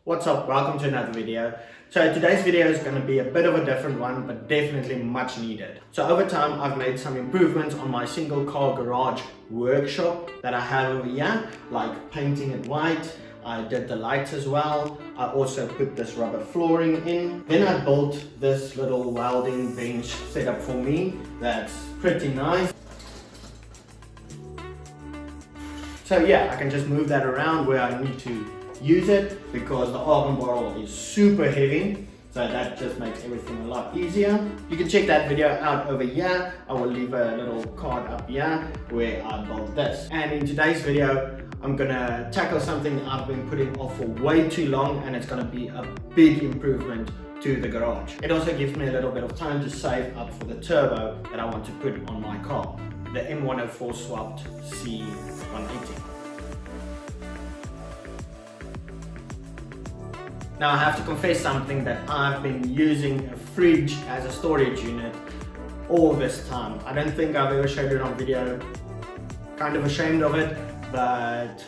What's up? Welcome to another video. So today's video is going to be a bit of a different one, but definitely much needed. So over time I've made some improvements on my single car garage workshop that I have over here, like painting it white. I did the lights as well. I also put this rubber flooring in. Then I built this little welding bench setup for me that's pretty nice. So yeah, I can just move that around where I need to use it because the argon barrel is super heavy, so that just makes everything a lot easier. You can check that video out over here. I will leave a little card up here where I built this. And in today's video I'm gonna tackle something I've been putting off for way too long, and it's gonna be a big improvement to the garage. It also gives me a little bit of time to save up for the turbo that I want to put on my car, the M104 swapped C180. Now I have to confess something, that I've been using a fridge as a storage unit all this time. I don't think I've ever showed it on video. Kind of ashamed of it, but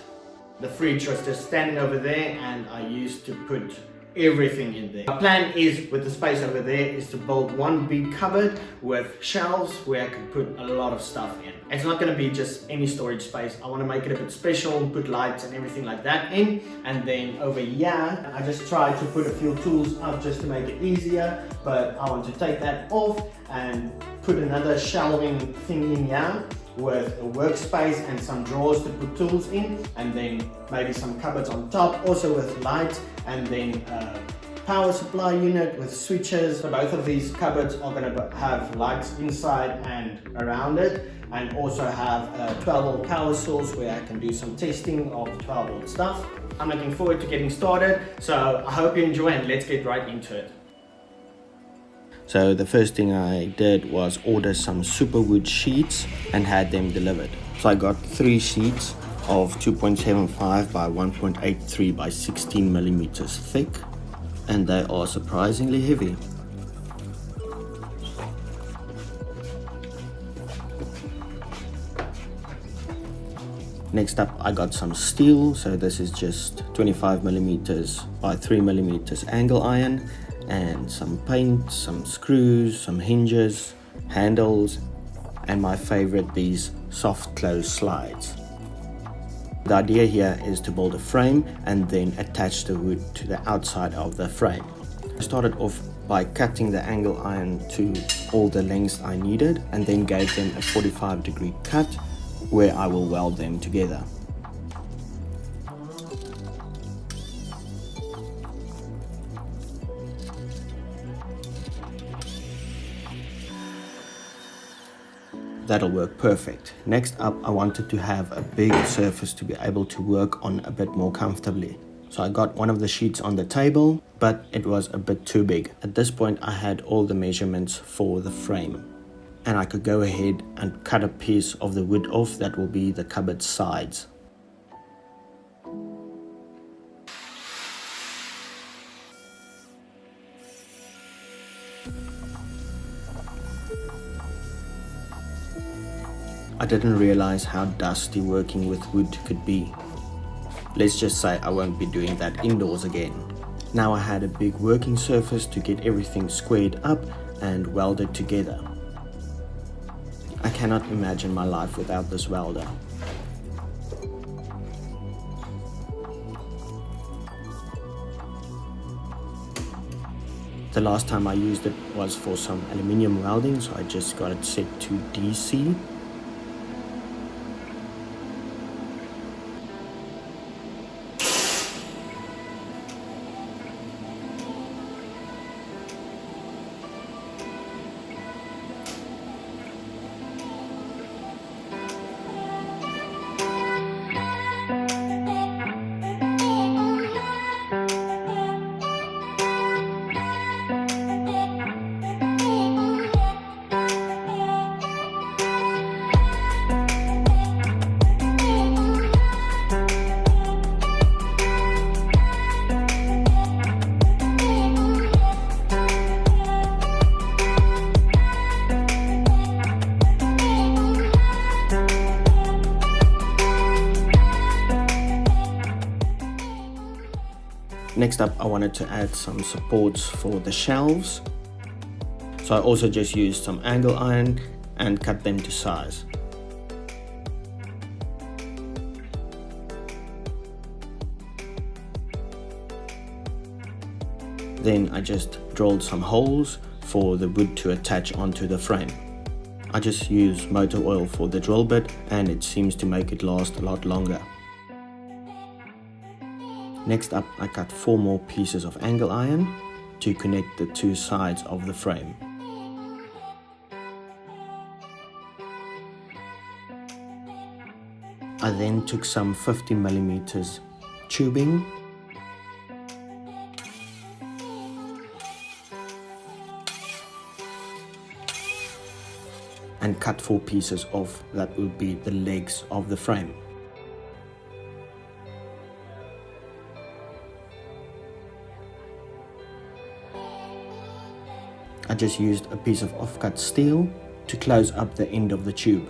the fridge was just standing over there and I used to put everything in there. My plan is, with the space over there, is to build one big cupboard with shelves where I can put a lot of stuff in. It's not going to be just any storage space. I want to make it a bit special, put lights and everything like that in. And then over here I just try to put a few tools up just to make it easier, but I want to take that off and put another shelving thing in here with a workspace and some drawers to put tools in, and then maybe some cupboards on top also with lights, and then a power supply unit with switches. So both of these cupboards are going to have lights inside and around it, and also have a 12 volt power source where I can do some testing of 12 volt stuff. I'm looking forward to getting started, so I hope you enjoy, and let's get right into it. So the first thing I did was order some superwood sheets and had them delivered. So I got 3 sheets of 2.75 by 1.83 by 16 millimeters thick, and they are surprisingly heavy. Next up I got some steel, so this is just 25 millimeters by 3 millimeters angle iron, and some paint, some screws, some hinges, handles, and my favorite, these soft close slides. The idea here is to build a frame and then attach the wood to the outside of the frame. I started off by cutting the angle iron to all the lengths I needed, and then gave them a 45-degree cut where I will weld them together. That'll work perfect. Next up, I wanted to have a big surface to be able to work on a bit more comfortably. So I got one of the sheets on the table, but it was a bit too big. At this point I had all the measurements for the frame, and I could go ahead and cut a piece of the wood off that will be the cupboard sides. I didn't realize how dusty working with wood could be. Let's just say I won't be doing that indoors again. Now I had a big working surface to get everything squared up and welded together. I cannot imagine my life without this welder. The last time I used it was for some aluminium welding, so I just got it set to DC. Next up, I wanted to add some supports for the shelves. So I also just used some angle iron and cut them to size. Then I just drilled some holes for the wood to attach onto the frame. I just use motor oil for the drill bit and it seems to make it last a lot longer. Next up, I cut 4 more pieces of angle iron to connect the 2 sides of the frame. I then took some 50mm tubing and cut 4 pieces off that will be the legs of the frame. I just used a piece of offcut steel to close up the end of the tube.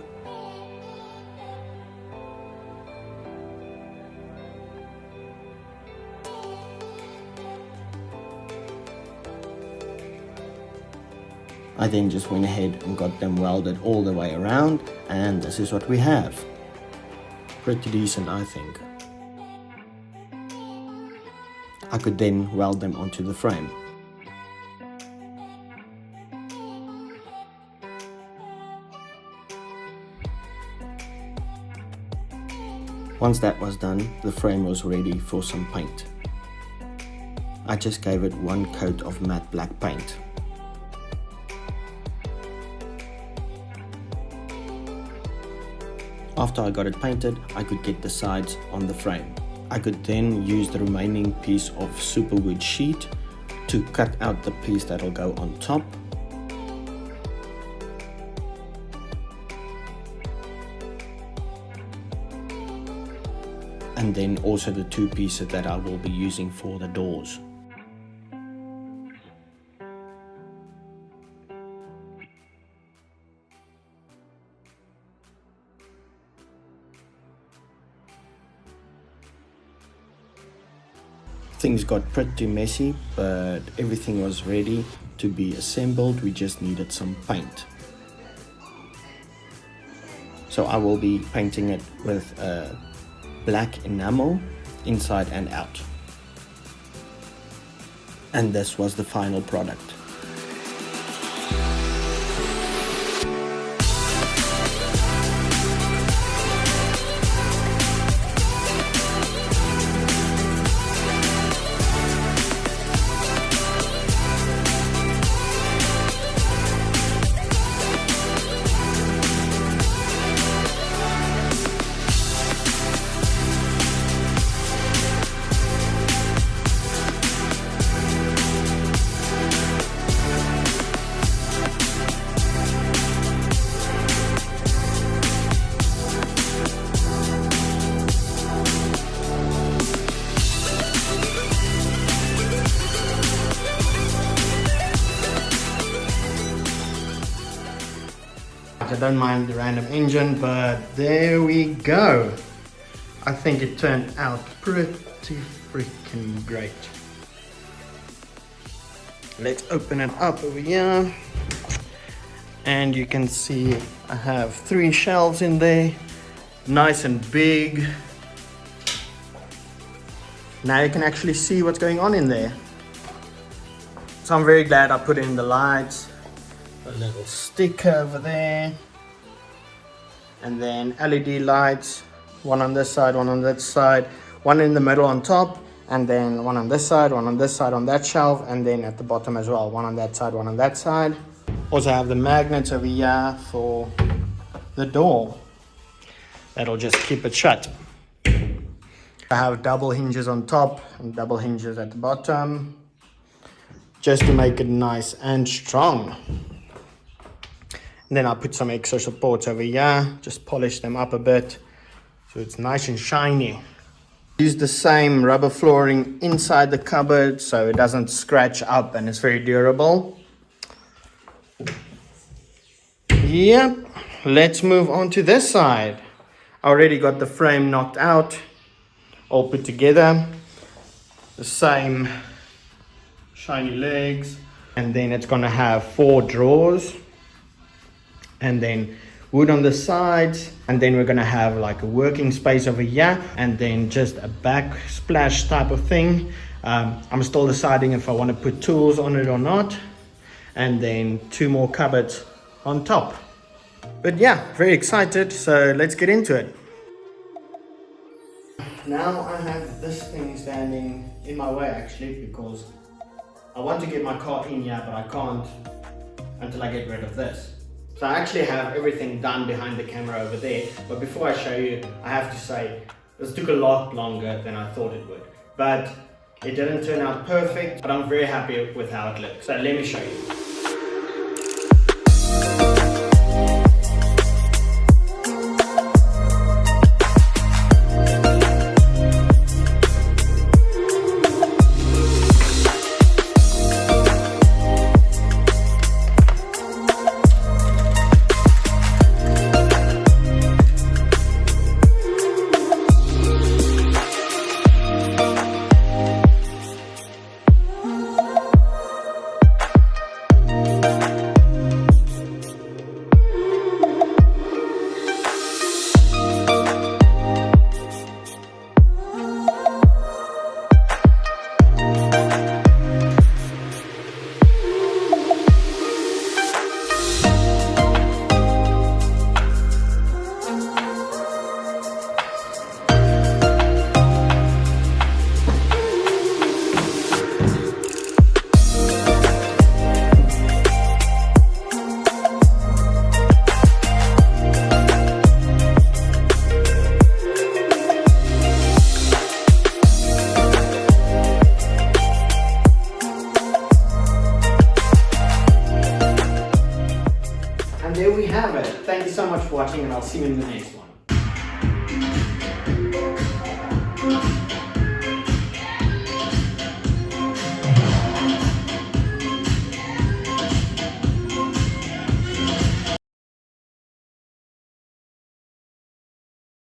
I then just went ahead and got them welded all the way around, and this is what we have. Pretty decent, I think. I could then weld them onto the frame. Once that was done, the frame was ready for some paint. I just gave it 1 coat of matte black paint. After I got it painted, I could get the sides on the frame. I could then use the remaining piece of superwood sheet to cut out the piece that'll go on top. And then also the 2 pieces that I will be using for the doors. Things got pretty messy, but everything was ready to be assembled. We just needed some paint. So I will be painting it with black enamel inside and out. And this was the final product. I don't mind the random engine, but there we go. I think it turned out pretty freaking great. Let's open it up over here. And you can see I have 3 shelves in there, nice and big. Now you can actually see what's going on in there. So I'm very glad I put in the lights, a little sticker over there, and then LED lights, one on this side, one on that side, one in the middle on top, and then one on this side, one on this side on that shelf, and then at the bottom as well, one on that side, one on that side. Also have the magnets over here for the door. That'll just keep it shut. I have double hinges on top and double hinges at the bottom, just to make it nice and strong. And then I'll put some extra supports over here, just polish them up a bit so it's nice and shiny. Use the same rubber flooring inside the cupboard so it doesn't scratch up and it's very durable. Yep, let's move on to this side. I already got the frame knocked out, all put together. the same shiny legs, and then it's gonna have 4 drawers, and then wood on the sides, and then we're gonna have like a working space over here, and then just a backsplash type of thing. I'm still deciding if I want to put tools on it or not, and then 2 more cupboards on top. But yeah, very excited, so let's get into it. Now I have this thing standing in my way actually, because I want to get my car in here, but I can't until I get rid of this. So I actually have everything done behind the camera over there, but before I show you, I have to say this took a lot longer than I thought it would. But it didn't turn out perfect, but I'm very happy with how it looks. So let me show you. There we have it. Thank you so much for watching, and I'll see you in the next one.